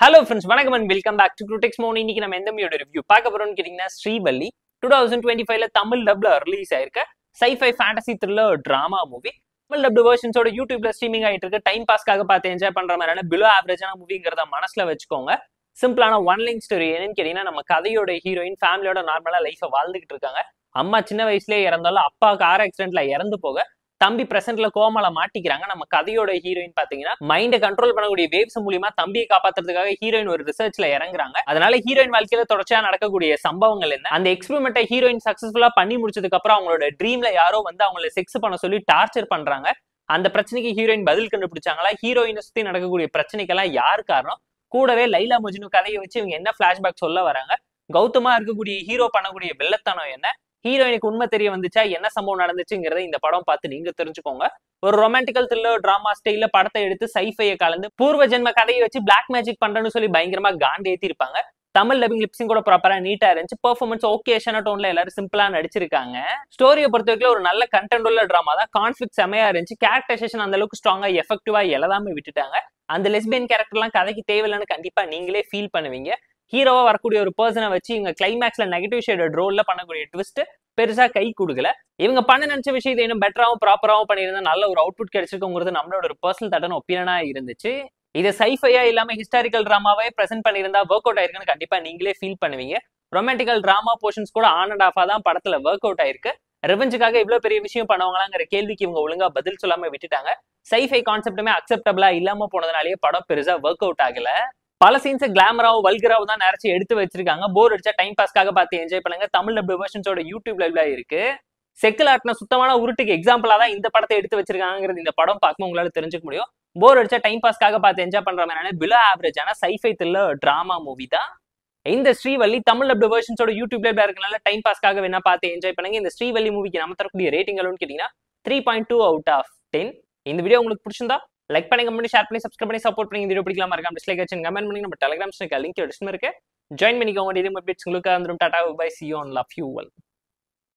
Hello friends, வணக்கம் and welcome back to Critex Morning. இன்னைக்கு நம்ம எந்த மூவியோட ரிவ்யூ பார்க்க போறோம்னு கேட்டிங்கன்னா ஸ்ரீவள்ளி 2025ல தமிழ் டப்ல ரிலீஸ் ஆயிருக்க sci-fi fantasy thriller drama movie. Tamil dubbed வெர்ஷன்ஸோட யூடியூப்ல ஸ்ட்ரீமிங் ஆயிட்டு இருக்கு. டைம் பாஸ்க்காக பார்த்து என்ஜாய் பண்ற மாதிரியான பிலோ ஆவரேஜான மூவிங்கிறத மனசுல வச்சுக்கோங்க. சிம்பிளான ஒன் லைன் ஸ்டோரி என்னன்னு கேட்டீங்கன்னா நம்ம கதையோட ஹீரோயின் ஃபேமிலியோட நார்மலா லைஃபை வாழ்ந்துகிட்டு இருக்காங்க. அம்மா சின்ன வயசுலயே இறந்தாலும் அப்பா கார் ஆக்சிடென்ட்ல இறந்து போக தம்பி பிரசன்ட்ல கோமால மாட்டிக்கிறாங்க. நம்ம கதையோட ஹீரோயின் பாத்தீங்கன்னா மைண்டை கண்ட்ரோல் பண்ணக்கூடிய வேவ்ஸ் மூலியமா தம்பியை காப்பாத்துறதுக்காக ஹீரோயின் ஒரு ரிசர்ச்ல இறங்குறாங்க. அதனால ஹீரோயின் வாழ்க்கையில தொடர்ச்சியா நடக்கக்கூடிய சம்பவங்கள் என்ன, அந்த எக்ஸ்பெரிமெண்ட்டை ஹீரோயின் சக்சஸ்ஃபுல்லா பண்ணி முடிச்சதுக்கு அப்புறம் அவங்களோட ட்ரீம்ல யாரோ வந்து அவங்களை செக்ஸ் பண்ண சொல்லி டார்ச்சர் பண்றாங்க. அந்த பிரச்சனைக்கு ஹீரோயின் பதில் கண்டுபிடிச்சாங்களா? ஹீரோயினை சுத்தி நடக்கக்கூடிய பிரச்சனைக்கெல்லாம் யார் காரணம்? கூடவே லைலா மஜ்னு கதையை வச்சு இவங்க என்ன பிளாஷ்பேக் சொல்ல வராங்க? கௌதமா இருக்கக்கூடிய ஹீரோ பண்ணக்கூடிய வெள்ளத்தனம் என்ன, ஹீரோயினுக்கு உண்மை தெரிய வந்துச்சா, என்ன சம்பவம் நடந்துச்சுங்கிறத இந்த படம் பார்த்து நீங்க தெரிஞ்சுக்கோங்க. ஒரு ரொமான்டிக்கல் த்ரில்லர் டிராமா ஸ்டைல படத்தை எடுத்து சைஃபையை கலந்து பூர்வ ஜென்ம கதையை வச்சு பிளாக் மேஜிக் பண்றேன்னு சொல்லி பயங்கரமா காண்டி ஏத்தி இருப்பாங்க. தமிழ் டப்பிங் லிப்ஸிங் கூட ப்ராப்பரா நீட்டா இருந்துச்சு. பெர்ஃபார்மன்ஸ் ஓகேஷன டோன்ல எல்லாரும் சிம்பிளா நடிச்சிருக்காங்க. ஸ்டோரியை பொறுத்த வரைக்கும் ஒரு நல்ல கண்டென்ட் உள்ள டிராமா தான். கான்ஃபிளிக்ட் செமையா இருந்துச்சு. கேரக்டரைசேஷன் அந்த அளவுக்கு ஸ்ட்ராங்கா எஃபெக்டிவா எல்லாமே விட்டுட்டாங்க. அந்த லெஸ்பியன் கேரக்டர்லாம் கதைக்கு தேவையில்லைன்னு கண்டிப்பா நீங்களே ஃபீல் பண்ணுவீங்க. ஹீரோவா வரக்கூடிய ஒரு பர்சனை வச்சு இவங்க கிளைமேக்ஸ்ல நெகட்டிவ் ஷேடட் ரோல்ல பண்ணக்கூடிய ட்விஸ்ட் பெருசா கை கொடுக்கல. இவங்க பண்ண நினைச்ச விஷயத்தை இன்னும் பெட்டராவும் ப்ராப்பராவும் பண்ணியிருந்தா நல்ல ஒரு அவுட்புட் கிடைச்சிருக்குங்கிறது நம்மளோட ஒரு பர்சனல் தட்டான ஒப்பீனியனா இருந்துச்சு. இதை சைஃபையா இல்லாம ஹிஸ்டாரிக்கல் டிராமாவே பிரசென்ட் பண்ணியிருந்தா ஒர்க் அவுட் ஆயிருக்குன்னு கண்டிப்பா நீங்களே ஃபீல் பண்ணுவீங்க. ரொமான்டிக்கல் டிராமா போர்ஷன்ஸ் கூட ஆன் அண்ட் ஆஃபா தான் படத்துல ஒர்க் அவுட் ஆயிருக்கு. ரெவெஞ்சுக்காக இவ்வளவு பெரிய விஷயம் பண்ணுவாங்களாங்கிற கேள்விக்கு இவங்க ஒழுங்கா பதில் சொல்லாம விட்டுட்டாங்க. சைஃபை கான்செப்டுமே அக்செப்டபிளா இல்லாம போனதுனாலேயே படம் பெருசா ஒர்க் அவுட் ஆகல. பல சீன்ஸ் கிளாமராவும் வல்கராவும் தான் நிறைய எடுத்து வச்சிருக்காங்க. போர் அடிச்சா டைம் பாஸ்க்காக பார்த்து என்ஜாய் பண்ணுங்க. தமிழ் டப் வெர்ஷன்ஸோட யூடியூப் லைவ்ல இருக்கு. செக்கில் ஆட்டின சுத்தமான உருட்டுக்கு எக்ஸாம்பிளா தான் இந்த படத்தை எடுத்து வச்சிருக்காங்கிறது இந்த படம் பார்க்கும் உங்களால தெரிஞ்சுக்க முடியும். போர் அடிச்சா டைம் பாஸ்க்காக பார்த்து என்ஜாய் பண்ற மாதிரியான பிலோ ஆவரேஜான சைஃபை த்ரில்லர் டிராமா மூவி தான் இந்த ஸ்ரீவள்ளி. தமிழ் டப் வெர்ஷன்ஸோட யூடியூப் லைவ்ல இருக்கனால டைம் பாஸ்க்காக வேணா பார்த்து என்ஜாய் பண்ணுங்க. இந்த ஸ்ரீவள்ளி மூவிக்கு நம்ம தரக்கூடிய ரேட்டிங் எவ்வளவுன்னு கேட்டீங்கன்னா 3.2 out of 10. இந்த வீடியோ உங்களுக்கு பிடிச்சிருந்தா லைக் பண்ணி, கமெண்ட் பண்ணி, ஷேர் பண்ணி, சப்ஸ்கிரைப் பண்ணி சப்போர்ட் பண்ணி. இந்த வீடியோ பிடிக்கலாம் மறக்காம டிஸ்லைக் வச்சு கமெண்ட் பண்ணி நம்ம டெலிகிராம் லிங்க் டிஸ்கிரிப்ஷன்ல இருக்கு. ஜாயின் பண்ணிக்கோங்க. டெய்லி அப்டேட்ஸ் உங்களுக்கு வந்துரும். Tata bye, see you on love you all.